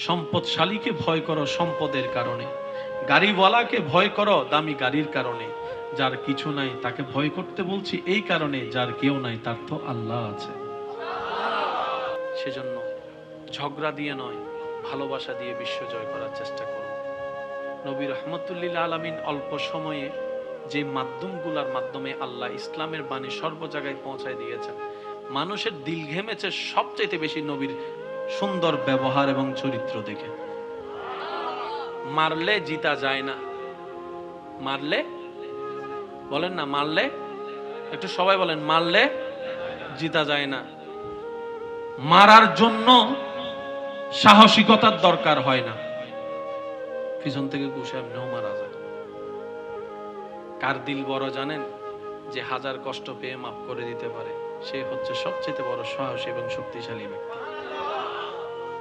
সম্পদশালীকে ভয় করো সম্পদের কারণে, গাড়িওয়ালাকে ভয় করো দামি গাড়ির কারণে, যার কিছু নাই তাকে ভয় করতে বলছি এই কারণে, যার কেউ নাই তার তো আল্লাহ আছে। সেজন্য ঝগড়া দিয়ে নয়, ভালোবাসা দিয়ে বিশ্ব জয় করার চেষ্টা করো। নবী রহমতুল্লিল আলামিন অল্প সময়ে যে মাধ্যমগুলোর মাধ্যমে আল্লাহ ইসলামের বাণী সর্ব জায়গায় পৌঁছায় দিয়েছেন, মানুষের দিল ঘেমেছে সবচাইতে বেশি নবীর সুন্দর ব্যবহার এবং চরিত্র দেখে। মারলে জিতা যায় না, মারলে বলেন না, মারলে একটু সবাই বলেন, মারলে জিতা যায় না। মারার জন্য সাহসিকতার দরকার হয় না, পিছন থেকে ঘুষে এমনিও মারা যায়। কার দিল বড় জানেন? যে হাজার কষ্ট পেয়ে মাফ করে দিতে পারে, সে হচ্ছে সবচেয়ে বড় সাহসী এবং শক্তিশালী ব্যক্তি।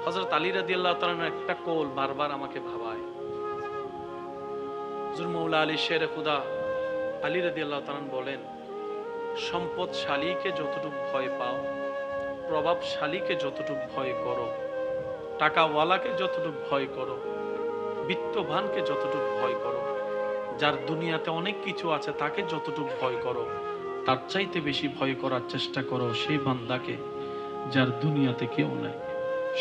হযরত আলী রাদিয়াল্লাহু তাআলার একটা কওল বারবার আমাকে ভাবায়। হুজুর মাওলা আলী শেরে খুদা আলী রাদিয়াল্লাহু তাআলা বলেন, সম্পদশালীকে যতটুকু ভয় পাও, প্রভাবশালীকে যতটুকু ভয় করো, টাকাওয়ালাকে যতটুকু ভয় করো, বিত্তবানকে যতটুকু ভয় করো, যার দুনিয়াতে অনেক কিছু আছে তাকে যতটুকু ভয় করো, তার চাইতে বেশি ভয় করার চেষ্টা করো সেই বান্দাকে যার দুনিয়াতে কেউ নাই,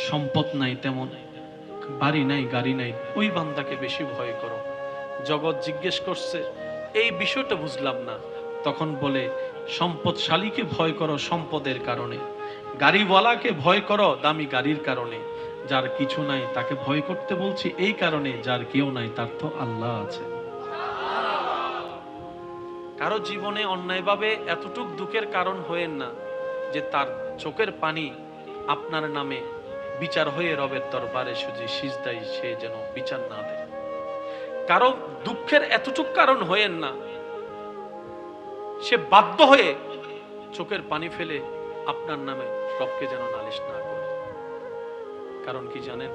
সম্পদ নাই, তেমন বাড়ি নাই, গাড়ি নাই, ওই বান্দাকে বেশি ভয় করো। জগৎ জিজ্ঞেস করছে এই বিষয়টা বুঝলাম না, তখন বলে সম্পদশালীকে ভয় করো সম্পদের কারণে, গাড়িওয়ালাকে ভয় করো দামি গাড়ির কারণে, যার কিছু নাই তাকে ভয় করতে বলছি এই কারণে, যার কেউ নাই তার তো আল্লাহ আছে। কারো জীবনে অন্যায়ভাবে এতটুক দুঃখের কারণ হয়েন না যে তার চোখের পানি আপনার নামে বিচার হয়ে রবের দরবারে সুজি সিজদাই সে যেন বিচার না দেয়। কারো দুঃখের এতটুক কারণ হয়েন না সে বাধ্য হয়ে চোখের পানি ফেলে আপনার নামে রবকে যেন নালিশ না করে। কারণ কি জানেন?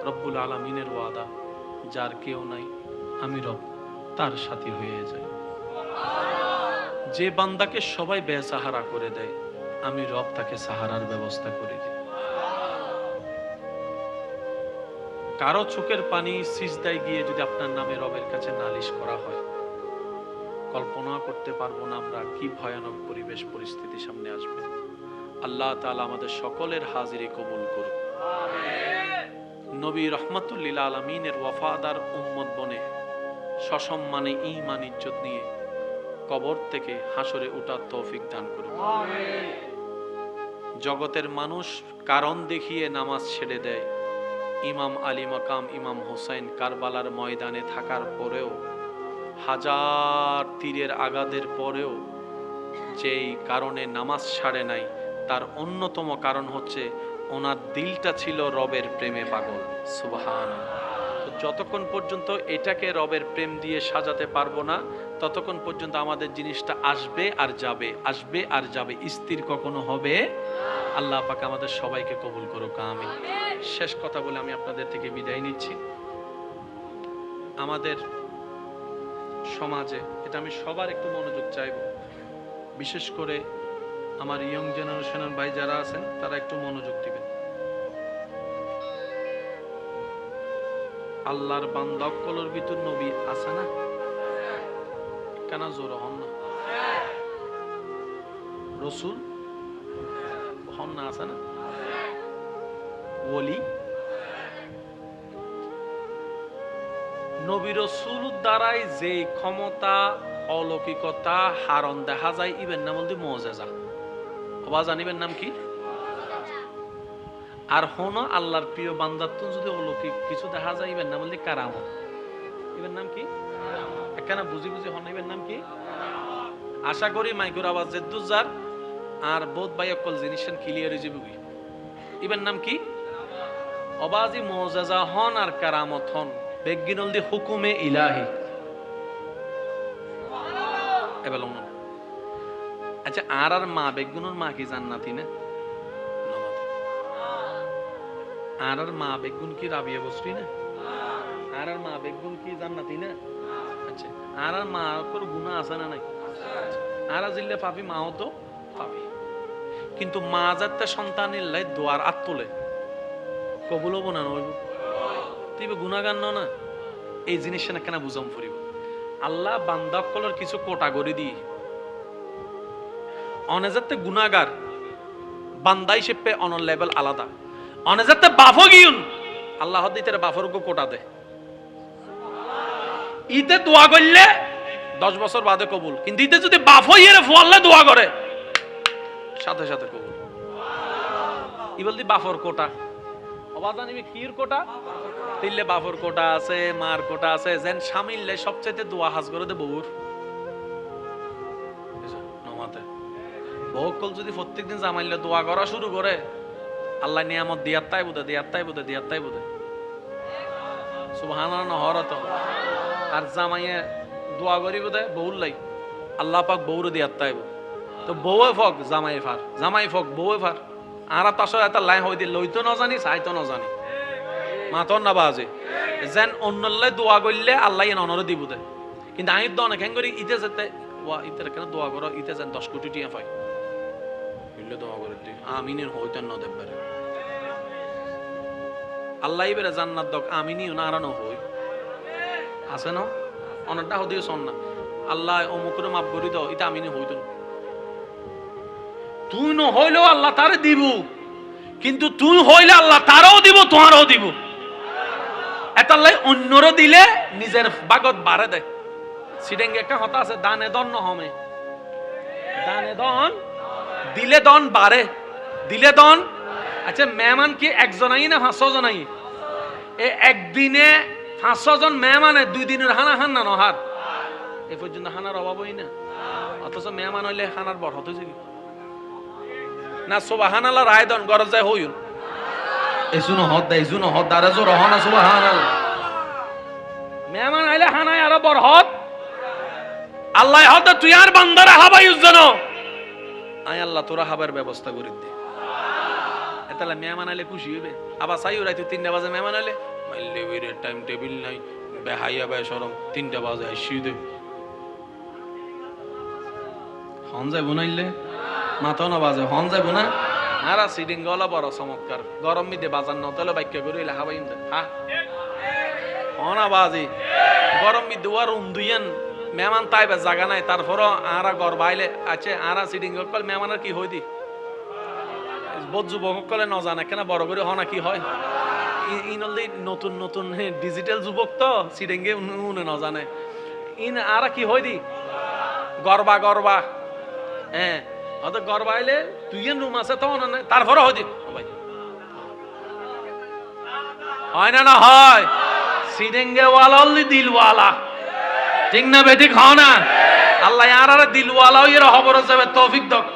রব্বুল আলামিনের ওয়াদা, যার কেউ নাই আমি রব তার সাথী হয়ে যাই। যে বান্দাকে সবাই বেসাহারা করে দেয়, আমি রব তাকে সাহারার ব্যবস্থা করে দিই। কারো চোখের পানি সিজদায় গিয়ে যদি আপনার নামে রবের কাছে নালিশ করা হয়, কল্পনা করতে পারবো না আমরা কি ভয়ানক পরিবেশ পরিস্থিতি সামনে আসবে। আল্লাহ তাআলা আমাদের সকলের হাজিরি কবুল করুন। নবী রহমাতুল্লিল আলামিনের ওয়াফাদার উম্মত বনে সসম্মানে ঈমান ইজ্জত নিয়ে কবর থেকে হাসরে উঠার তৌফিক দান করুন। জগতের মানুষ কারণ দেখিয়ে নামাজ ছেড়ে দেয়, ইমাম আলী মাকাম ইমাম হোসেন কারবালার ময়দানে থাকার পরেও, হাজার তীরের আঘাতের পরেও যেই কারণে নামাজ ছাড়ে নাই, তার অন্যতম কারণ হচ্ছে ওনার দিলটা ছিল রবের প্রেমে পাগল। সুবহানাল্লাহ। যতক্ষণ পর্যন্ত এটাকে রবের প্রেম দিয়ে সাজাতে পারবো না, ততক্ষণ পর্যন্ত আমাদের জিনিসটা আসবে আর যাবে, আসবে আর যাবে, স্থির কখনো হবে। আল্লাহ পাক আমাদের সবাইকে কবুল করুক, আমিন। শেষ কথা বলে আমি আপনাদের থেকে বিদায় নিচ্ছি। আমাদের সমাজে, এটা আমি সবার একটু মনোযোগ চাইব, বিশেষ করে আমার ইয়ং জেনারেশনের ভাই যারা আছেন তারা একটু মনোযোগ দিবেন। আল্লাহর বান্দা কলর ভিতর নবী আছে না? কেন জোর হন না? রসুল হন না? আছে না? ওলি নবী রসুল দ্বারাই যে ক্ষমতা অলৌকিকতা হারণ দেখা যায়, ইবেন নাম বলতে মুআজিজা। অবা জানিবেন নাম কি? আর হন আল্লাহর প্রিয় বান্দার তো যদি অলৌকিক কিছু দেখা যায়, ইবেন নাম বলতে কারামত। ইবেন নাম কি? একখানা বুঝি বুঝি হন, ইবেন নাম কি? আশা করি মাইকুর আওয়াজ জেদ্দুজার আর বোধ ভাই অকল জিনিসের ক্লিয়ার হয়ে যাবে। ইবেন নাম কি? অবাজি মুআজিজা হন আর কারামত হন বেগিনল দি হুকুমে ইলাহি। এবার আচ্ছা, আর মা বেগুনের মা কি জান্নাতি না? আর মা বেগুন কি রাবিয়া বসরি না? আর মা বেগুন কি জান্নাতি না? আচ্ছা, আর মা কোন গুনাহ আছে না নাই? আর জিল্লে পাবি, মাও তো পাবি। কিন্তু মা যাতে সন্তানের লাই দোয়ার আত তোলে, কবুল হবো না? তুই গুনাহগার না এই জিনিসটা না কেন বুঝাম ফুরিব আল্লাহ বান্দা কলর কিছু কোটাগরি দি অনেজাতে গুনাহগার বান্দা হিসেবে অনর লেভেল আলাদা অনেজাতে বাফো গিউন আল্লাহ দিতে বাফর গো কোটা দে ইতে দোয়া করলে 10 বছর বাদে কবুল কিন্তু ইতে যদি বাফো ইয়েরে ফুয়াল্লা দোয়া করে সাথে সাথে কবুল ইবলদি বাফর কোটা অবাদানিবে কির কোটা তিল্লে বাফর কোটা আছে মার কোটা আছে যেন শামিললে সবচেয়ে দোয়া হাজ করে দে বউর নমাতে বউকল যদি প্রত্যেকদিন জামাইলে দোয়া করা শুরু করে আল্লাহ নিয়ামত দিয়াত্তাই বুদে সুবহানাল্লাহ নহরত আর জামাইয়ে দোয়া করিব দে বউর লাই আল্লাহ পাক বউর দিয়াত্তাই তো বউয়ে ফক জামাই ফক বউয়ে ফার আর তাস এটা লাই হই দিল লইতো না জানি চাইতো না জানি মাতন না বাজে যেন অন্যল্লাই দোয়া করলে আল্লাহ অনর দিব দে কিন্তু আমি তো অনেক করি ইতে যেতে ওয়া ইতে কেন দোয়া করো ইতে যেন 10 কোটি টিয়া পাই বললে দোয়া করে দি আমিনের হইতেন না দেখবারে আল্লাহ ইবেরে জান্নাত দক আমিনিও না আরানো হই আছে না অনেকটা হদিও শোন না আল্লাহ অমুকরে মাফ করি দাও এটা আমিনি হইতো তুই ন হইলেও আল্লাহ তারে দিব কিন্তু তুই হইলে আল্লাহ তারও দিব তোমারও দিব এতাল্লাই অন্যরও দিলে নিজের বাগত বাড়ে দেয় সিডেঙ্গে একটা কথা আছে দানে দন নহমে দানে দন দিলে দন বাড়ে দিলে দন আচ্ছা মেহমান কি একজনাই না 500 জনাই এ একদিনে 500 জন মেহমানে 2 দিনের হানা হান না নহার এ পর্যন্ত হানার অভাবই না অথচ মেহমান হইলে হানার বড় হতে যাবে না সুবহানাল্লাহ রায় দন গরজ যায় হইল এজুনো হদ দারে জোর হনা সুবহানাল্লাহ মেহমান আইলে হানায় আরো বড় হদ আল্লাহ হদ তুই আর বান্দারা হাবাই উজনো আই আল্লাহ তোরা হাবার ব্যবস্থা করে দে এতালে মেহমান আইলে খুশি হইবে আবার চাইও রাইতে 3টা বাজে মেহমান আইলে মাইলে বিরে টাইম টেবিল নাই বেহাইয়া বে শরম 3টা বাজে আইসি দে হন যায় বনাইলে মাথা না বাজে হন যায় বনা আরা সিডিং গলা বড় চমৎকার গরম মিদে বাজার নতলে বাক্য করে হাবাই দে হ্যাঁ হনা বাজি গরম মিদে ওয়ার উন্দুয়ান মেহমান তাইবে জায়গা নাই তারপরও আরা গর বাইলে আছে আরা সিডিং কল মেহমানের কি হই দি বহুত যুবক কলে ন জানে কেন বড় করে হনা কি হয় ইনলদি নতুন নতুন ডিজিটাল যুবক তো সিডিংগে উনে ন জানে ইন আরা কি হই দি গরবা হ্যাঁ অত গরবা আইলে তুই রুম আছে তো না তারপরও হই দি ভাই হয় না হয় সিডিংগে ওয়ালাল্লি দিলওয়ালা ঠিক না বেটি খাও না আল্লাহ আর দিলওয়ালা হইয়ে খবর যাবে তৌফিক দক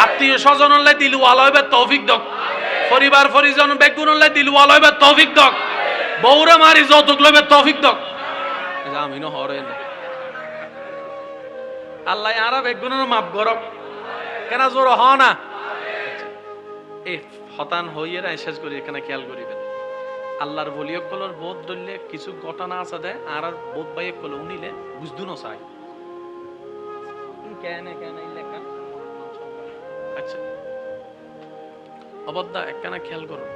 আত্মীয় স্বজন হলে দিলওয়ালা হইবে তৌফিক দক পরিবার পরিজন বেগুন হলে দিলওয়ালা হইবে তৌফিক দক বউরে মারি যৌতুক লইবে তৌফিক দক আমিনো হরে না আল্লাহ আর বেগুনের মাপ করক কেন জোর হ না এই হতান হইয়ে শেষ করি এখানে খেয়াল করিবেন আল্লাহর বলিয়ক কলর বোধ ধরলে কিছু ঘটনা আছে দে আর বোধ বাইক কল উনিলে বুঝদু না চাই কেন লেখা আচ্ছা অবদ্দা একখানা খেয়াল করুন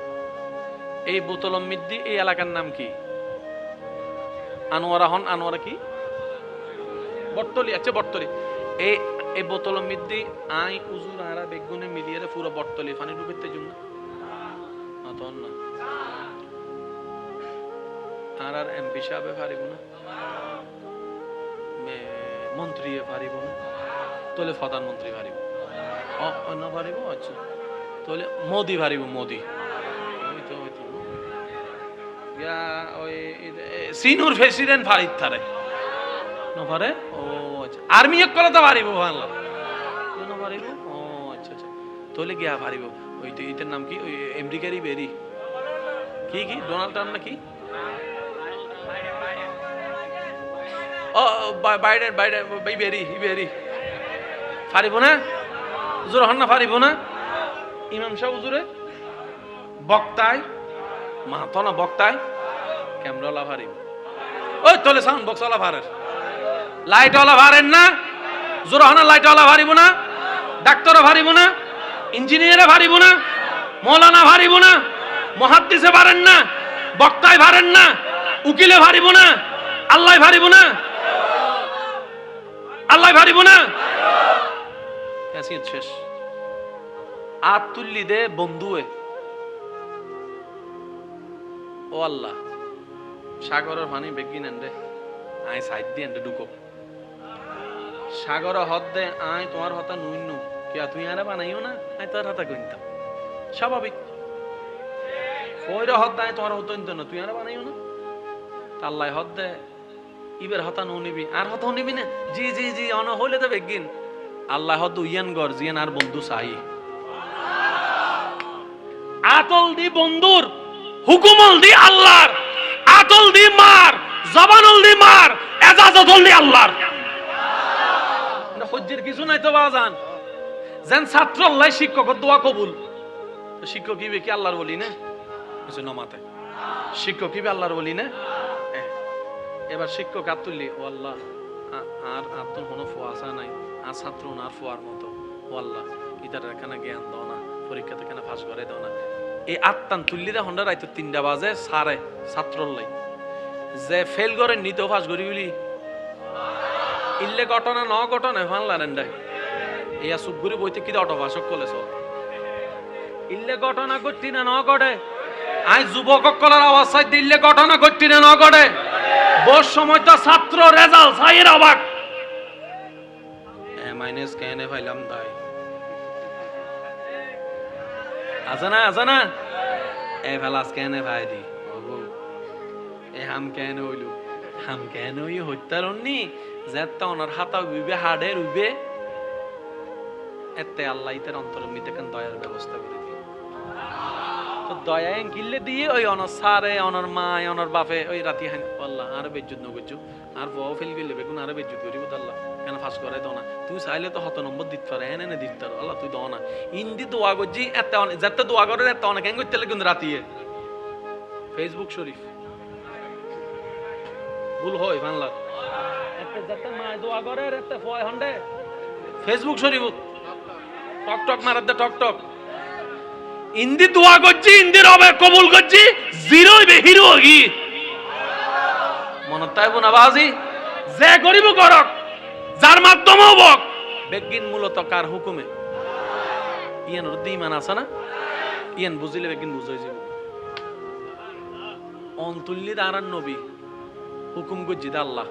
এই বোতল মিদ্দি এই এলাকার নাম কি আনোয়ারা কি বটতলি আচ্ছা বটতলি এই বোতল মিদ্দি আই উজুর আরা বেগুনে মিলিয়ে পুরো বটতলি পানি ডুবিতে জন্য না তখন না আর এমপি সাহেব পারিব না মন্ত্রী পারিব না তোলে প্রধানমন্ত্রী পারিব অন্য পারিব আচ্ছা তোলে মোদি পারিব মোদি সিনুর প্রেসিডেন্ট পারিত থারে নপারে ও আচ্ছা আর্মি এক কলা তো পারিব বাংলা কেন পারিব ও আচ্ছা তোলে গিয়া পারিব ওই তো এটার নাম কি ওই আমেরিকারই বেরি কি ডোনাল্ড ট্রাম্প না কি বাইডেন বেরি পারিব না হুজুর হন না পারিব না ইমাম সাহেব হুজুরে বক্তায় মাতো না বক্তায় ক্যামেরাওয়ালা পারিব ওই তোলে সাউন্ড বক্সওয়ালা পারেন লাইটওয়ালা পারেন না জোর হন লাইটওয়ালা পারিব না ডাক্তারও পারিব না ইঞ্জিনিয়ারে পারিব না মৌলানা পারিব না মুহাদ্দিসে পারেন না বক্তায় ভারেন না, উকিলে ভারিব না, আল্লাহ ভারিব না, আল্লাহ ভারিব না। শেষ আর তুল্লি দে বন্ধুয়ে, ও আল্লাহ সাগরের পানি বেগি নেন রে, আয় সাইড দিয়ে ঢুকো সাগর হদ দে, আয় তোমার হতা নুইন কে তুই আরে বানাইও না, আয় তোর হাতা কইতাম স্বাভাবিক। ওইরা হদ দেয় তোমার হতো না, তুই আরে বানাইও না। আল্লাহ হদ দে ইবের হতা নো নিবি, আর হতা নিবি না, জি জি জি অন হইলে তো বেগিন। আল্লাহ হদ ইয়ান গর জিয়ান আর বন্ধু চাই আতল দি বন্ধুর, হুকুমল দি আল্লাহর, আতল দি মার, জবানল দি মার, এজাজতল দি আল্লাহর। হজ্জের কিছু নাই তো বাজান, যেন ছাত্র আল্লাহ শিক্ষকের দোয়া কবুল। শিক্ষক কি কি আল্লাহর বলি না, কিছু নমাতে শিক্ষক কি আল্লাহর বলি না। এবার শিক্ষক হাত তুললি, ও আল্লাহ আর আত্ম কোনো ফোয়া আসা নাই, আর ছাত্র আর ফোয়ার মতো, ও আল্লাহ ইতার এখানে জ্ঞান দাও না, পরীক্ষাতে কেন ফাঁস করে দাও না। এই আত্মান তুললি দে হন্ডা রাইতো 3টা বাজে সারে ছাত্র লাই যে ফেল করে নিতেও ফাঁস করি বলি ইল্লে ঘটনা ন ঘটনা ফানলারেন ডাই ইয়া সুগুরি বইতে কি অটো ভাষক কলেছ ইল্লে ঘটনা ঘটতি না ন ঘটে। আই যুবক কলার আওয়াজ চাই দিল্লে ঘটনা ঘটতি না ন ঘটে। বস সময় তো ছাত্র রেজাল্ট চাইয়ের অবাক মাইনাস কেন ফাইলাম তাই আজানা আজানা এ ফেলাস কেন ভাই দি এ হাম কেন হইলু হাম কেন হই হত্যার অন্যি যেটা ওনার হাতা উইবে হাড়ে রুইবে এতে আল্লাহ ইতার অন্তরের মধ্যে কেন দয়ার ব্যবস্থা করে দিয়ে তো দয়া গিল্লে দিয়ে ওই অনর সারে অনর মা অনর বাপে ওই রাতি হান আল্লাহ আর বেজ্জুত নগজ্জু আর বউ ফেল গেলে বেগুন আর বেজ্জুত করিব আল্লাহ কেন ফাঁস করে দাও না তুই চাইলে তো হত নম্বর দিতে পারে এনে এনে দিতে পারো আল্লাহ তুই দাও না ইন্দি দোয়া করছি এত যাতে দোয়া করে এত অনেক কেন করতে কিন্তু রাতিয়ে ফেসবুক শরীফ ভুল হয় বাংলা একটা যাতে মা দোয়া করে একটা ফয় হন্ডে ফেসবুক শরীফ টক টক মারার দে টক টক ইন্দি দোয়া করছি ইন্দি রবে কবুল করছি জিরো বে হিরো কি মনে তাই বোনা বাজি যে করিব করক যার মাধ্যমেও বক বেগিন মূলত কার হুকুমে ইয়ান রদ্দি ইমান আছে না ইয়ান বুঝিলে বেগিন বুঝাই যাব অন্তুল্লি দাঁড়ান নবী হুকুম করছি আল্লাহ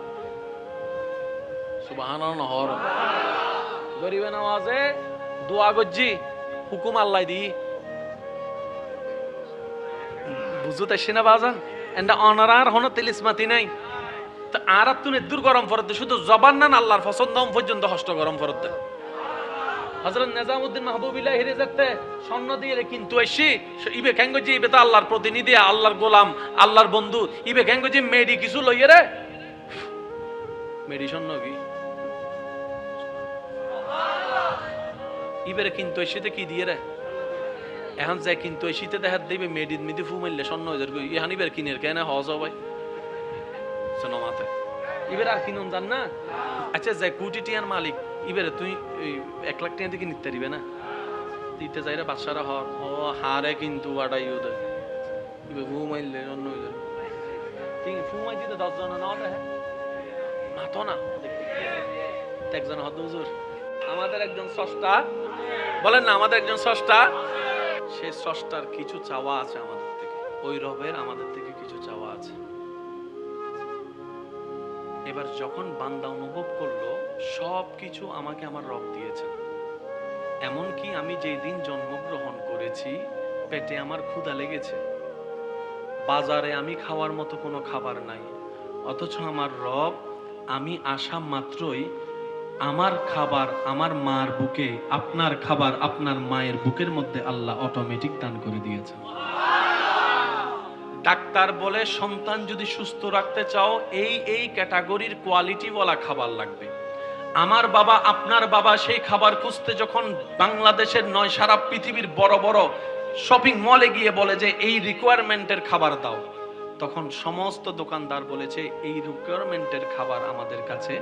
সুবহানাল্লাহ নহর গরিবে নামাজে দোয়া করছি হুকুম আল্লাহ দি বুঝতে আসছে না বাজান এন্ডা অনারার হন তেলিসমাতি নাই তো আর তুনে দূর গরম ফরতে শুধু জবান না আল্লাহর পছন্দ পর্যন্ত হস্ত গরম ফরতে হযরত নিজামউদ্দিন মাহবুবিল্লাহ হিরে যেতে স্বর্ণ দিয়ে কিন্তু আইছি ইবে কেঙ্গজি ইবে তো আল্লাহর প্রতিনিধি আল্লাহর গোলাম আল্লাহর বন্ধু ইবে কেঙ্গজি মেডি কিছু লইয়ে রে মেডি স্বর্ণ কি ইবেরে কিন্তু আইছিতে কি দিয়ে রে এখন যে কিন্তু আইছিতে দেখা দিবে মেডিত মিদি ফু মারলে স্বর্ণ হয়ে যাবে ইহান ইবের কিনের কেন হজ হবে শোনো মাথা ইবের আর কিনুন জান না আচ্ছা যে কোটি টিয়ার মালিক ইবেরে তুই 1 লাখ টাকা দিকে নিতে পারবে না দিতে যাইরা বাদশারা হর ও হারে কিন্তু আড়াই ওদে ইবে ফু মারলে অন্য হয়ে যাবে ঠিক ফু মাই দিতে 10 জন না দেখে মাতো না একজন হদ হুজুর আমাদের একজন স্রষ্টা বলেন না আমাদের একজন স্রষ্টা সেই স্রষ্টার কিছু চাওয়া আছে আমাদের থেকে ওই রবের আমাদের থেকে কিছু চাওয়া আছে এবার যখন বান্দা অনুভব করলো সবকিছু আমাকে আমার রব দিয়েছেন এমনকি আমি যেই দিন জন্মগ্রহণ করেছি পেটে আমার ক্ষুধা লেগেছে বাজারে আমি খাওয়ার মতো কোনো খাবার নাই অথচ আমার রব আমি আসা মাত্রই আমার খাবার আমার মার বুকে আপনার খাবার আপনার মায়ের বুকের মধ্যে আল্লাহ অটোমেটিক দান করে দিয়েছেন ডাক্তার বলে সন্তান যদি সুস্থ রাখতে চাও এই ক্যাটাগরির কোয়ালিটি ওয়ালা খাবার লাগবে আমার বাবা আপনার বাবা সেই খাবার খুঁজতে যখন বাংলাদেশের নয় সারা পৃথিবীর বড় বড় শপিং মলে গিয়ে বলে যে এই রিকোয়ারমেন্টের খাবার দাও তখন সমস্ত দোকানদার বলেছে এই রিকোয়ারমেন্টের খাবার আমাদের কাছে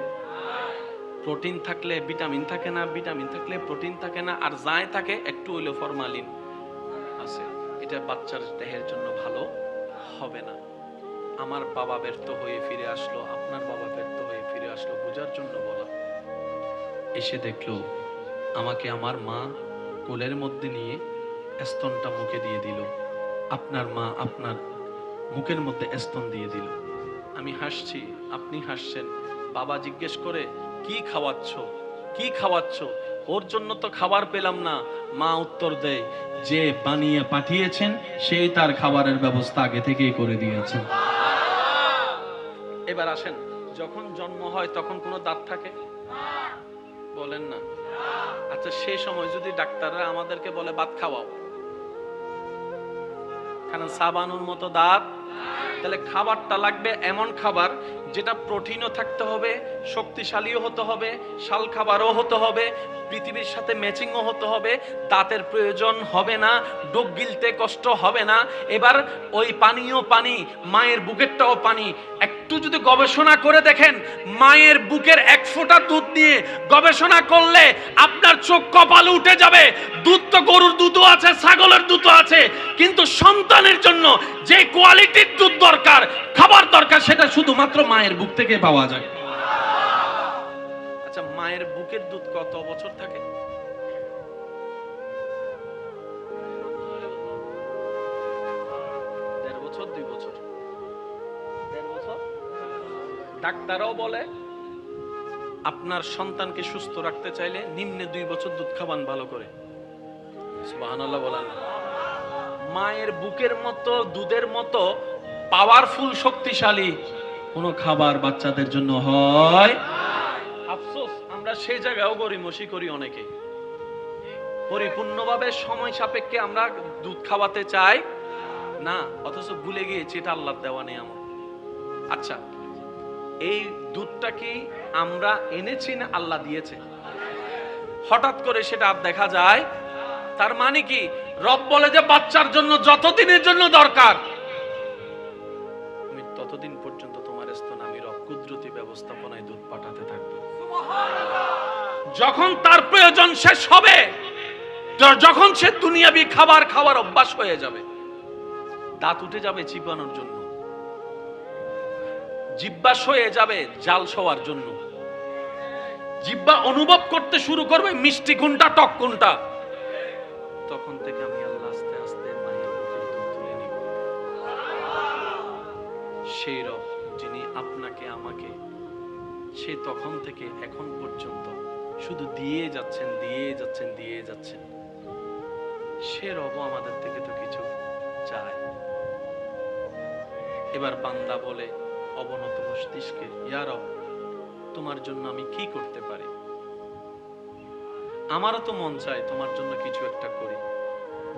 প্রোটিন থাকলে ভিটামিন থাকে না ভিটামিন থাকলে প্রোটিন থাকে না আর যাই থাকে একটু হইলো ফরমালিন আছে এটা বাচ্চার দেহের জন্য ভালো হবে না। আমার বাবা ব্যর্থ হয়ে ফিরে আসলো, আপনার বাবা ব্যর্থ হয়ে ফিরে আসলো, বোঝার জন্য বলা। এসে দেখলো আমাকে আমার মা কোলের মধ্যে নিয়ে স্তনটা মুখে দিয়ে দিল, আপনার মা আপনার মুখের মধ্যে স্তন দিয়ে দিল। আমি হাসছি, আপনি হাসছেন। বাবা জিজ্ঞেস করে কি খাওয়াচ্ছ, কি খাওয়াচ্ছ? ওর জন্য তো খাবার পেলাম না। মা উত্তর দেয়, যে বানিয়ে পাঠিয়েছেন সেই তার খাবারের ব্যবস্থা আগে থেকেই করে দিয়েছেন। এবার আসেন, যখন জন্ম হয় তখন কোনো দাঁত থাকে? বলেন না। আচ্ছা, সেই সময় যদি ডাক্তাররা আমাদেরকে বলে ভাত খাওয়াও, কারণ সাবানুর মতো দাঁত, তাহলে খাবারটা লাগবে এমন খাবার যেটা প্রোটিনও থাকতে হবে, শক্তিশালীও হতে হবে, শাল খাবারও হতে হবে, পৃথিবীর সাথে ম্যাচিংও হতে হবে, দাঁতের প্রয়োজন হবে না, ডোক গিলতে কষ্ট হবে না। এবার ওই পানিও পানি, মায়ের বুকেরটাও পানি। একটু যদি গবেষণা করে দেখেন, মায়ের বুকের এক ফোঁটা দুধ নিয়ে গবেষণা করলে আপনার চোখ কপালে উঠে যাবে। দুধ তো গরুর দুধও আছে, ছাগলের দুধও আছে, কিন্তু সন্তানের জন্য যে কোয়ালিটির দুধ দরকার, খাবার দরকার, সেটা শুধুমাত্র মায়ের বুক থেকে পাওয়া যায়। আচ্ছা, মায়ের বুকের দুধ কত বছর থাকে? দেড় বছর, 2 বছর, 1.5 বছর। ডাক্তারও বলে আপনার সন্তানকে সুস্থ রাখতে চাইলে নিম্নে 2 বছর দুধ খাওয়ান ভালো করে। সুবহানাল্লাহ বলেন। মায়ের বুকের মতো, দুধের মতো পাওয়ারফুল, শক্তিশালী কোন খাবার বাচ্চাদের জন্য হয়। আফসোস, আমরা সেই জায়গাও গড়িমসি করি অনেকে। পরিপূর্ণভাবে সময় সাপেক্ষে আমরা দুধ খাওয়াতে চাই না, অথচ ভুলে গিয়েছি এটা আল্লাহর দেওয়া নিয়ামত। আচ্ছা, এই দুধটা কি আমরা এনেছি না আল্লাহ দিয়েছে? হঠাৎ করে সেটা আর দেখা যায়, তার মানে কি? রব বলে যে বাচ্চার জন্য যতদিনের জন্য দরকার, আমি ততদিন পর্যন্ত তোমার স্তন আমি রব কুদরতি ব্যবস্থাপনায় দুধ পাঠাতে থাকবো। যখন তার প্রয়োজন শেষ হবে, যখন সে দুনিয়াবি খাবার খাওয়ার অভ্যাস হয়ে যাবে, দাঁত উঠে যাবে চিবানোর জন্য, জিহ্বা হয়ে যাবে জাল সওয়ার জন্য, জিহ্বা অনুভব করতে শুরু করবে মিষ্টি কোনটা টক কোনটা, তখন থেকে আমি আল্লাহ আস্তে আস্তে মায়ের বুকের দুধ তুলে নিব। সেই রব যিনি আপনাকে আমাকে, সে তখন থেকে এখন পর্যন্ত শুধু দিয়ে যাচ্ছেন, দিয়ে যাচ্ছেন, দিয়ে যাচ্ছেন। সে রব আমাদের থেকে তো কিছু চায়। এবার বান্দা বলে অবনত মস্তিষ্কে, ইয়া রব, তোমার জন্য আমি কি করতে পারি? আমারও তো মন চায় তোমার জন্য কিছু একটা করি।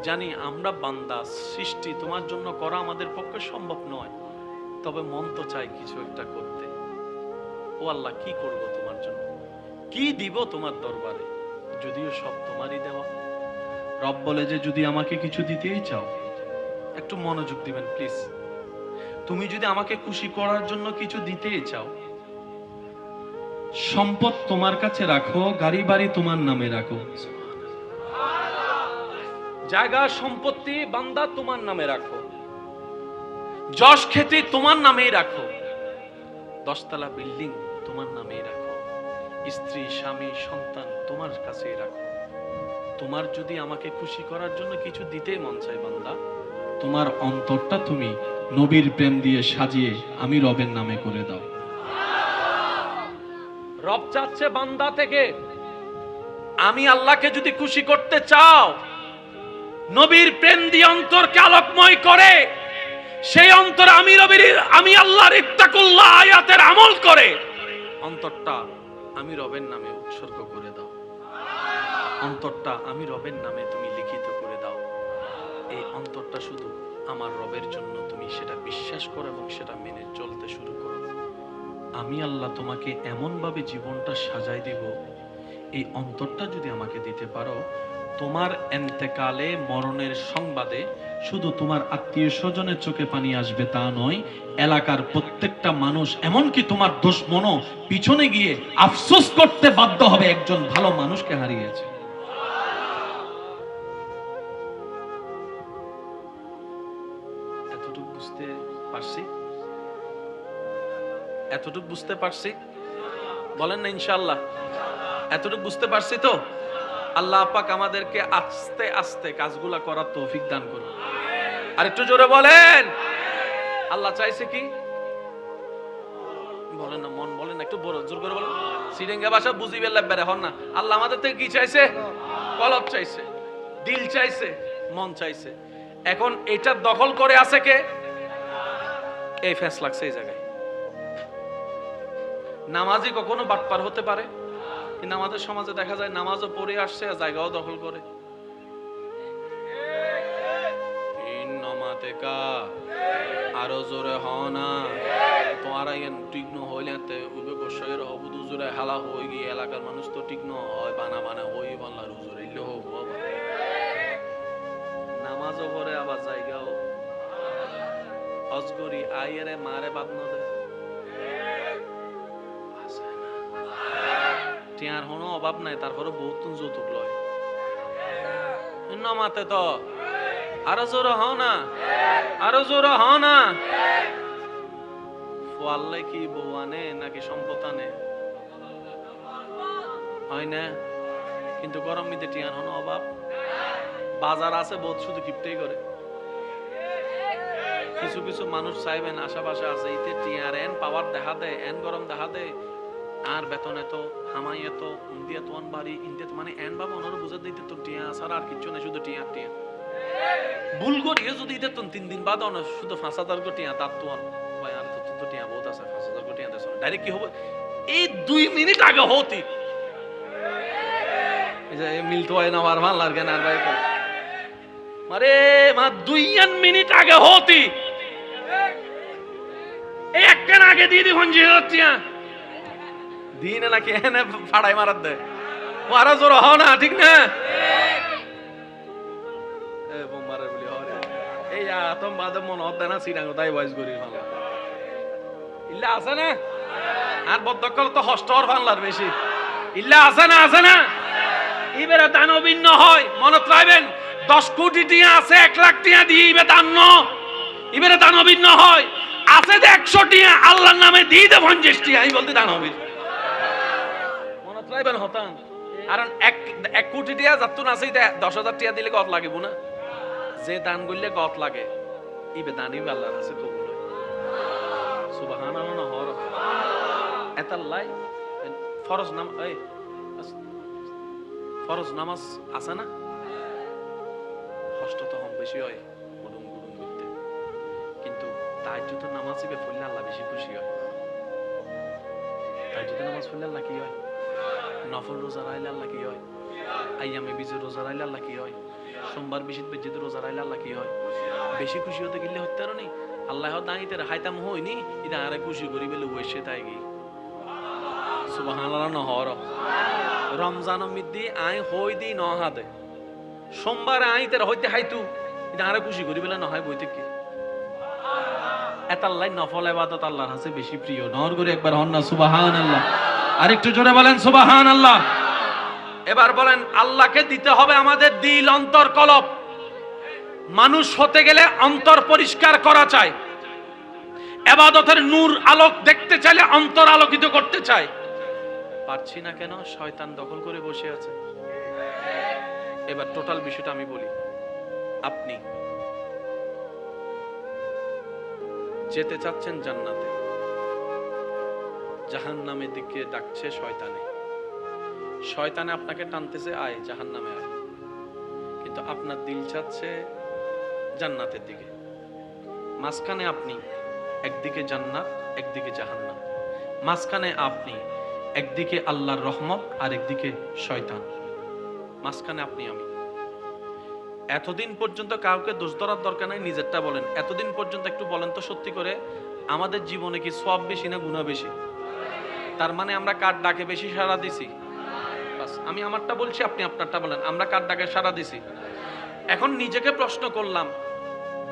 জানি আমরা বান্দা, সৃষ্টি, তোমার জন্য করা আমাদের পক্ষে সম্ভব নয়, তবে মন তো চাই কিছু একটা করতে। ও আল্লাহ, কি করব তোমার জন্য, কি দিব তোমার দরবারে? যদিও সব তোমারই দেওয়া। রব বলে যে যদি আমাকে কিছু দিতেই চাও, একটু মনোযোগ দিবেন প্লিজ। তুমি যদি আমাকে খুশি করার জন্য কিছু দিতেই চাও, সম্পদ তোমার কাছে রাখো, গাড়ি বাড়ি তোমার নামে রাখো, জায়গা সম্পত্তি বান্দা তোমার নামে রাখো, যশ খ্যাতি তোমার নামেই রাখো, 10 তলা বিল্ডিং তোমার নামেই রাখো, স্ত্রী স্বামী সন্তান তোমার কাছেই রাখো। তোমার যদি আমাকে খুশি করার জন্য কিছু দিতেই মন চায় বান্দা, তোমার অন্তরটা তুমি নবীর প্রেম দিয়ে সাজিয়ে আমি রবের নামে করে দাও। রব চাচ্ছে বান্দা থেকে, আমি আল্লাহকে যদি খুশি করতে চাও, নবীর প্রেম দিয়ে অন্তরকে আলোকময় করে, সেই অন্তর আমি আল্লাহর ইত্তাকুল্লাহ আয়াতের আমল করে অন্তরটা আমি রবের নামে উৎসর্গ করে দাও। অন্তরটা আমি রবের নামে তুমি লিখিত করে দাও। এই অন্তরটা শুধু আমার রবের জন্য, তুমি সেটা বিশ্বাস করো এবং সেটা মেনে চলতে শুরু করো। আমি আল্লাহ তোমাকে এমন ভাবে জীবনটা সাজাই দিব, এই অন্তরটা যদি আমাকে দিতে পারো, তোমার এন্তেকালে, মরণের সংবাদে শুধু তোমার আত্মীয় স্বজনের চোখে পানি আসবে তা নয়, এলাকার প্রত্যেকটা মানুষ, এমনকি তোমার দুশমনও পিছনে গিয়ে আফসোস করতে বাধ্য হবে একজন ভালো মানুষকে হারিয়েছে। এতটুকু বুঝতে এতটুকু বুঝতে পারছি? বলেন না ইনশাআল্লাহ। এতটুকু বুঝতে পারছি তো? আল্লাহ পাক আমাদেরকে আস্তে আস্তে কাজগুলা করার তৌফিক দান করুন। আর একটু জোরে বলেন। আল্লাহ চাইছে কি? বলেন না, মন বলেন না, একটু বড় জোর করে বলেন। সিরিঙ্গা ভাষা বুঝিবে লাগবে এখন না। আল্লাহ আমাদের থেকে কি চাইছে? কলব চাইছে, দিল চাইছে, মন চাইছে। এখন এটা দখল করে আছে কে? এই ফেস লাগছে এই জায়গায়। নামাজি কখনো বাটপার হতে পারে? কিন্তু আমাদের সমাজে দেখা যায় নামাজও পড়ে আসছে আর জায়গাও দখল করে। আরো জোরে হ না, তোমার ঠিক ন হইলে উবে গোসাইয়ের হবুদ উজুরে হালা হয়ে গিয়ে এলাকার মানুষ তো ঠিক ন হয়, বানা বানা হই বাংলার উজুরে ইলে হোক বাবা। নামাজও পড়ে আবার জায়গাও অজগরি আইয়ারে মারে বাদ ন দেয়। টিয়ার কোনো অভাব নাই, তারপরে বহুত যৌতুক লয় নামাতে তো। আরো জোর হ না, আরো জোর হ না। আল্লাহ কি বউ আনে নাকি সম্পদ আনে? হয় না? কিন্তু গরম মিতে টিয়ার হনো অভাব। বাজার আছে বহুত, শুধু কিপটাই করে। কিছু কিছু মানুষ চাইবেন আশাপাশে আছে ইতে টিয়ার এন পাওয়ার দেখা দেয়, এন গরম দেখা দেয়, আর বেতন এত হামাই এত ইন্ডিয়া তোন বাড়ি ইন্ডিয়া মানে এন বাবা ওনারও বুঝে দিতে তো টিয়া ছাড়া আর কিছু নেই, শুধু টিয়া টিয়া। ভুল করিয়ে যদি ইতে তো 3 দিন বাদ অন শুধু 5,000 কোটি টিয়া তার তো ভাই আর তো টিয়া বহুত আছে, 5,000 কোটি টিয়া দেশ ডাইরেক্ট কি হবে? এই 2 মিনিট আগে হতি এই যে মিলতো হয় না আর ভাল লাগে না ভাই মারে মা 2 মিনিট আগে হতি এই একখান আগে দিয়ে দি হঞ্জি হচ্ছিয়া দিনে নাকি এনে ফাড়াই মারাত দেয়। ও আরো জোর হ না, ঠিক না? এ বোমারে বলি হরে এই আতম বাদে মন হতে না সিরাঙ্গ তাই ভয়েস করি ভালো ইল্লা আছে না? আর বদ্ধকল তো হস্টর বাংলার বেশি ইল্লা আছে না? আছে না? ইবেরা দানবিন্ন হয় মনত রাখবেন। 10 কোটি টিয়া আছে, 1 লাখ টিয়া দিয়ে ইবে দান্ন ইবেরা দানবিন্ন হয়। আছে যে 100 টিয়া আল্লাহর নামে দিয়ে দে 50 টিয়া এই বলতে দানবিন মনত রাখবেন হতান। কারণ 1 কোটি টিয়া যাতুন আছে 10,000 টিয়া দিলে কত লাগিব না? যে দান করলে কত লাগে ইবে দানি আল্লাহর কাছে কবুল হয়। সুবহানাল্লাহ না হর এতাল্লাই ফরজ নাম এই ফরজ নামাজ আছে না? কষ্ট তো কম বেশি হয় গুডুম গুডুম করতে, কিন্তু তাহাজ্জুদ নামাজ ইবে পড়লে আল্লাহ বেশি খুশি হয়। তাহাজ্জুদ নামাজ পড়লে আল্লাহ কি হয়? নফল রোজা রাখলে আল্লাহ কি হয়? আইয়ামে বিজু রোজা রাখলে আল্লাহ কি হয়? সোমবার বিশিত বেজিত রোজা রাখলে আল্লাহ কি হয়? বেশি খুশি হতে গেলে হতে আর নেই আল্লাহ দাঁড়িয়ে হাইতাম হইনি এটা আরে খুশি করি বলে ওয়েসে তাই গি সুবহানাল্লাহ নহর। রমজান মিদ্দি আই হই দি নহাদে সোমবার আই তের হইতে হাইতু এটা আরে খুশি করি বলে নহয় বইতে কি এতাল্লাই নফল ইবাদত আল্লাহর কাছে বেশি প্রিয়। নহর করে একবার হন না সুবহানাল্লাহ। আর একটু জোরে বলেন সুবহানাল্লাহ। এবার বলেন আল্লাহকে দিতে হবে আমাদের দিল, অন্তর, কলব। মানুষ হতে গেলে অন্তর পরিষ্কার করা চাই। ইবাদতের নূর আলোক দেখতে চাইলে অন্তর আলোকিত করতে চাই। পারছি না কেন? শয়তান দখল করে বসে আছে। এবার টোটাল বিষয়টা আমি বলি। আপনি যেতে চাচ্ছেন জান্নাতে, জাহান্নামের দিকে ডাকছে শয়তানে। শয়তানে আপনাকে টানতেছে আয় জাহান্নামে আয়, কিন্তু আপনার দিল চাচ্ছে জান্নাতের দিকে। মাঝখানে আপনি, একদিকে জান্নাত একদিকে জাহান্নাম। মাঝখানে আপনি, একদিকে আল্লাহর রহমত আর একদিকে শয়তান। মাঝখানে আপনি আমি। এতদিন পর্যন্ত কাউকে দোষ ধরার দরকার নাই, নিজেরটা বলেন। এতদিন পর্যন্ত একটু বলেন তো সত্যি করে, আমাদের জীবনে কি সওয়াব বেশি না গুনাহ বেশি? তার মানে আমরা কার ডাকে বেশি সাড়া দিছি? বাস, আমি আমারটা বলছি, আপনি আপনারটা বলেন। আমরা কার ডাকে সাড়া দিছি? এখন নিজেকে প্রশ্ন করলাম,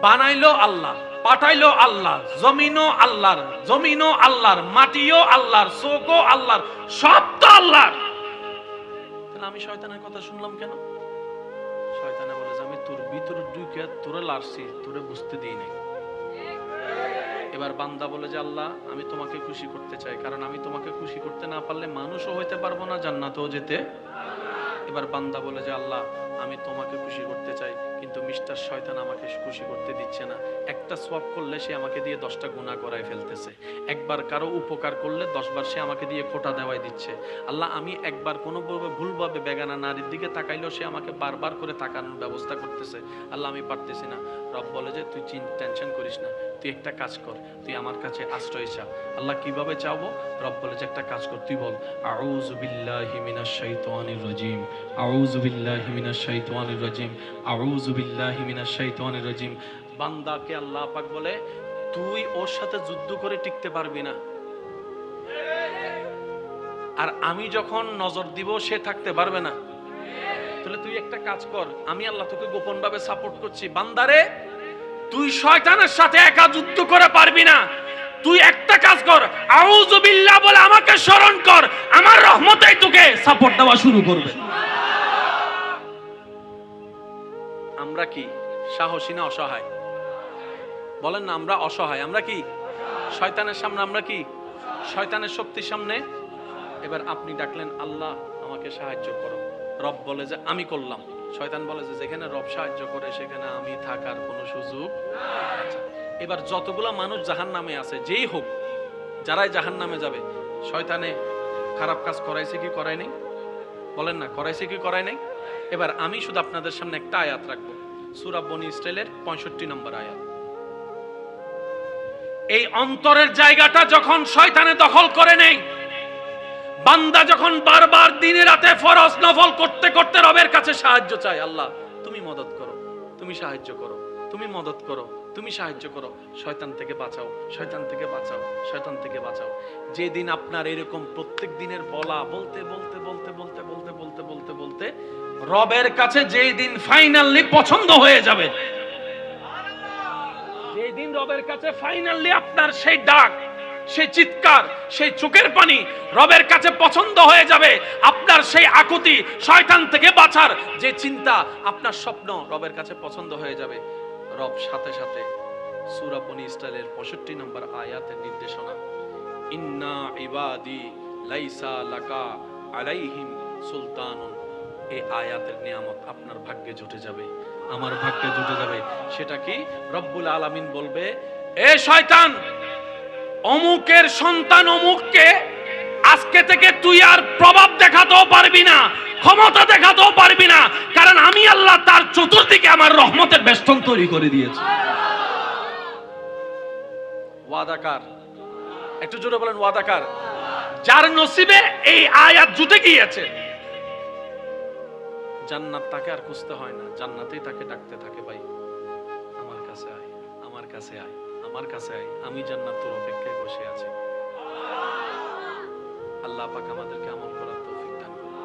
বানাইলো আল্লাহ, পাঠাইলো আল্লাহ, জমিনও আল্লাহর, জমিনও আল্লাহর, মাটিও আল্লাহর, চোখও আল্লাহর, সব তো আল্লাহর। তাহলে আমি শয়তানের কথা শুনলাম কেন? শয়তানে বলে যে আমি তোর ভিতরে ঢুকে তোরে লারছি, তোরে বুঝতে দিই নাই। এবার বান্দা বলে যে আল্লাহ আমি তোমাকে খুশি করতে চাই, কারণ আমি তোমাকে খুশি করতে না পারলে মানুষও হইতে পারবো না, জান্নাতেও যেতে। এবার বান্দা বলে যে আল্লাহ আমি তোমাকে খুশি করতে চাই, কিন্তু মিস্টার শয়তান আমাকে খুশি করতে দিচ্ছে না। একটা সোয়াব করলে সে আমাকে দিয়ে 10টা গুনাহ করায় ফেলতেছে, একবার কারো উপকার করলে 10 বার সে আমাকে দিয়ে খোটা দেওয়াই দিচ্ছে। আল্লাহ আমি একবার কোনোভাবে ভুলভাবে বেগানা নারীর দিকে তাকাইলেও সে আমাকে বারবার করে তাকানোর ব্যবস্থা করতেছে। আল্লাহ আমি পারতেছি না। রব বলে যে তুই টেনশন করিস না, তুই একটা কাজ কর, তুই আমার কাছে আশ্রয় চা। আল্লাহ কিভাবে চাবো? রব বলে যে একটা কাজ কর, তুই বল আউযু বিল্লাহি মিনাশ শাইতানির রাজিম, আউযু বিল্লাহি মিনাশ শাইতানির রাজিম, আউযু বিল্লাহি মিনাশ শাইতানির রাজিম। বান্দাকে আল্লাহ পাক বলে তুই ওর সাথে যুদ্ধ করে টিকতে পারবি না, আর আমি যখন নজর দিব সে থাকতে পারবে না। তাহলে তুই একটা কাজ কর, আমি আল্লাহ তোকে গোপন ভাবে সাপোর্ট করছি। বান্দারে তুই শয়তানের সাথে একা যুদ্ধ করে পারবি না, তুই একটা কাজ কর, আউযু বিল্লাহ বলে আমাকে স্মরণ কর, আমার রহমতেই তোকে সাপোর্ট দেওয়া শুরু করবে। আমরা কি সাহসী না অসহায়? বলেন না আমরা অসহায়। আমরা কি শয়তানের সামনে? আমরা কি শয়তানের শক্তির সামনে? এবার আপনি ডাকলেন আল্লাহ আমাকে সাহায্য করো, রব বলে যে আমি করলাম। শয়তান বলে যে যেখানে রব সাহায্য করে সেখানে আমি থাকার কোনো সুযোগ নাই। এবার যতগুলা মানুষ জাহান্নামে আছে, যেই হোক, যারাই জাহান্নামে যাবে, শয়তানে খারাপ কাজ করাইছে কি করায় নাই? বলেন না করাইছে কি করায় নাই? এবার আমি শুধু আপনাদের সামনে একটা আয়াত রাখবো, সূরা বনী ইসরাইলের 65 নম্বর আয়াত। এই অন্তরের জায়গাটা যখন শয়তানে দখল করে নেই, বান্দা যখন বারবার দিনে রাতে ফরজ নফল করতে করতে রবের কাছে সাহায্য চায়, আল্লাহ তুমি মদদ করো, তুমি সাহায্য করো, তুমি মদদ করো, তুমি সাহায্য করো, শয়তান থেকে বাঁচাও, শয়তান থেকে বাঁচাও, শয়তান থেকে বাঁচাও। যেদিন আপনার এরকম প্রত্যেক দিনের বলা বলতে বলতে বলতে বলতে বলতে বলতে বলতে বলতে রবের কাছে যেই দিন ফাইনালি পছন্দ হয়ে যাবে, যেই দিন রবের কাছে ফাইনালি আপনার সেই ডাক, সেই চিৎকার, সেই চোখের পানি রবের কাছে পছন্দ হয়ে যাবে, আপনার সেই আকুতি, শয়তান থেকে বাঁচার যে চিন্তা, আপনার স্বপ্ন রবের কাছে পছন্দ হয়ে যাবে, রব সাথে সাথে সূরা বনী ইসরাইলের 65 নম্বর আয়াতের নির্দেশনা, ইন্না ইবাদি লাইসা লাকা আলাইহিম সুলতানুন, এই আয়াতের নিয়ামত আপনার ভাগ্যে জুটে যাবে, আমার ভাগ্যে জুটে যাবে। সেটা কি? রব্বুল আলামিন বলবে এ শয়তান, অমুকের সন্তান অমুককে আজকে থেকে তুই আর প্রভাব দেখাতেও পারবি না, ক্ষমতা দেখাতেও পারবি না, কারণ আমি আল্লাহ তার চতুর্দিকে আমার রহমতের বেষ্টন তৈরি করে দিয়েছি। ওয়াদাকার, একটু জোরে বলেন ওয়াদাকার। যার নসিবে এই আয়াত জুটে গিয়েছে, জান্নাত তাকে আর খুঁজতে হয় না, জান্নাতেই তাকে ডাকতে থাকে, ভাই আমার কাছে আয়, আমার কাছে আয়, আমার কাছে আয়, আমি জান্নাতের অপেক্ষায় বসে আছি। আল্লাহ পাক আমাদেরকে আমল করার তৌফিক দান করুন।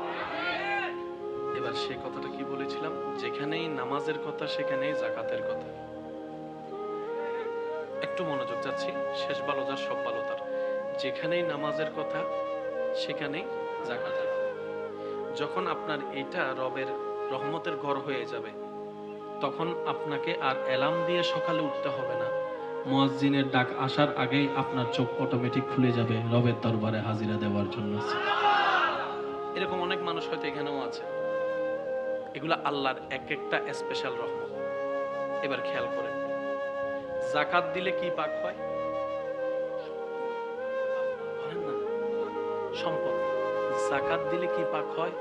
এবার সে কথাটা কি বলেছিলাম? যেখানেই নামাজের কথা সেখানেই যাকাতের কথা। একটু মনোযোগ, যাচ্ছি, শেষ ভালো যার সব ভালো তার। যেখানেই নামাজের কথা সেখানেই যাকাতের। যখন আপনার এটা রবের রহমতের ঘর হয়ে যাবে, তখন আপনাকে আর অ্যালার্ম দিয়ে সকালে উঠতে হবে না, মুয়াজ্জিনের ডাক আসার আগেই আপনার চোখ অটোমেটিক খুলে যাবে রবের দরবারে হাজিরা দেওয়ার জন্য। এরকম অনেক মানুষ হয়তো এখানেও আছে। এগুলা আল্লাহর এক একটা স্পেশাল রহমত। এবার খেয়াল করেন, যাকাত দিলে কি পাক হয়? বলেন না, সম্পদ। যাকাত দিলে কি পাক হয়?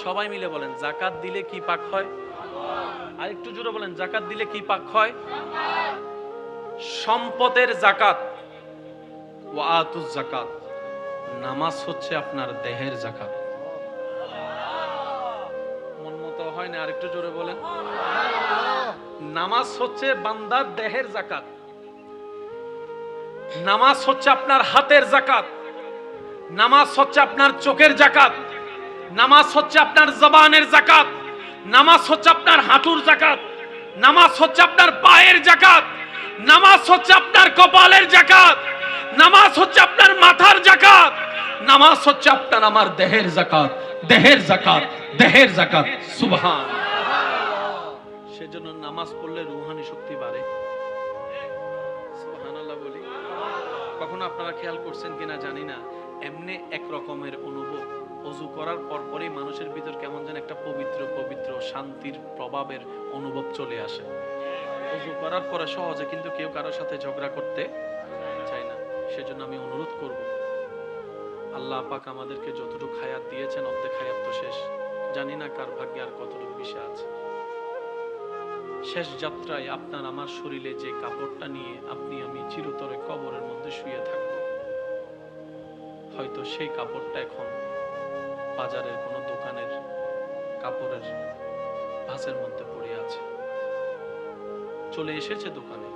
সবাই মিলে বলেন, যাকাত দিলে কি পাক হয়? আর একটু জোরে বলেন, যাকাত দিলে কি পাক হয়? সম্পদের যাকাত। ওয়া আতুজ যাকাত। নামাজ হচ্ছে আপনার দেহের যাকাত। মন মতো হয় না, আর একটু জোরে বলেন। নামাজ হচ্ছে বান্দার দেহের যাকাত, নামাজ হচ্ছে আপনার হাতের যাকাত, নামাজ হচ্ছে আপনার চোখের যাকাত, নামাজ হচ্ছে আপনার জবানের যাকাত, নামাজ হচ্ছে আপনার হাঁটুর যাকাত, নামাজ হচ্ছে আপনার পায়ের যাকাত, নামাজ হচ্ছে আপনার কপালের যাকাত, নামাজ হচ্ছে আপনার মাথার যাকাত, নামাজ হচ্ছে আপনার আমার দেহের যাকাত, দেহের যাকাত, দেহের যাকাত। সুবহান। সেজন্য নামাজ পড়লে রূহানি শক্তি বাড়ে। সুবহানাল্লাহ বলে কখনো আপনারা খেয়াল করছেন কিনা জানি না, এমনি এক রকমের অনুভব অজু করার পরপরই মানুষের ভিতর কেমন যেন একটা পবিত্র পবিত্র শান্তির প্রভাবের অনুভব চলে আসে। অজু করার পরে সহজে কিন্তু কেউ কারোর সাথে ঝগড়া করতে চায় না। সেজন্য আমি অনুরোধ করব, আল্লাহ পাক আমাদেরকে যতটুকু হায়াত দিয়েছেন, অর্ধেক হায়াত তো শেষ, জানি না কার ভাগ্যে আর কতটুকু বিষয় আছে। শেষ যাত্রায় আপনার আমার শরীরে যে কাপড়টা নিয়ে আপনি আমি চিরতরে কবরের মধ্যে শুয়ে থাকব, হয়তো সেই কাপড়টা এখন বাজারের কোনো দোকানের কাপড়ের ভাঁজের মধ্যে পড়ে আছে, চলে এসেছে দোকানে,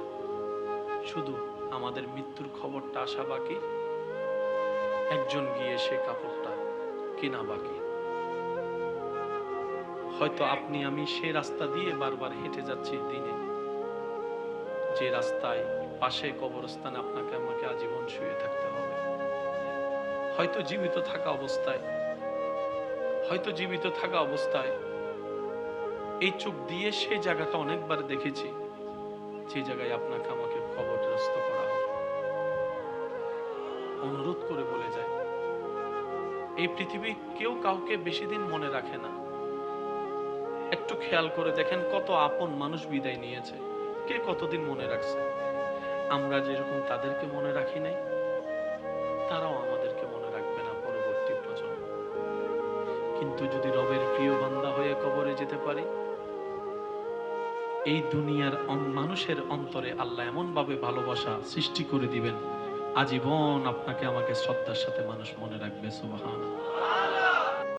শুধু আমাদের মৃত্যুর খবরটা আসা বাকি, একজন গিয়ে সে কাপড়টা কেনা বাকি। হয়তো আপনি আমি সে রাস্তা দিয়ে বারবার হেঁটে যাচ্ছি দিনে, যে রাস্তায় পাশে কবরস্থানে আপনাকে আমাকে আজীবন শুয়ে থাকতে হবে। হয়তো জীবিত থাকা অবস্থায়, হয়তো জীবিত থাকা অবস্থায় এই চোখ দিয়ে সেই জায়গাটা অনেকবার দেখেছি, যে জায়গায় আপনাকে আমাকে কবরগ্রস্ত করা হবে। অনুরোধ করে বলে যায়, এই পৃথিবী কেউ কাউকে বেশি দিন মনে রাখে না। একটু খেয়াল করে দেখেন কত আপন মানুষ বিদায় নিয়েছে, কে কতদিন মনে রাখছে। আমরা যেরকম তাদেরকে মনে রাখি নাই, তারাও আমাদেরকে মনে রাখবে না পরবর্তী প্রজন্ম। কিন্তু যদি রবের প্রিয় বান্দা হয়ে কবরে যেতে পারি, এই দুনিয়ার মানুষের অন্তরে আল্লাহ এমন ভাবে ভালোবাসা সৃষ্টি করে দিবেন, আজীবন আপনাকে আমাকে শ্রদ্ধার সাথে মানুষ মনে রাখবে। সুবহানাল্লাহ।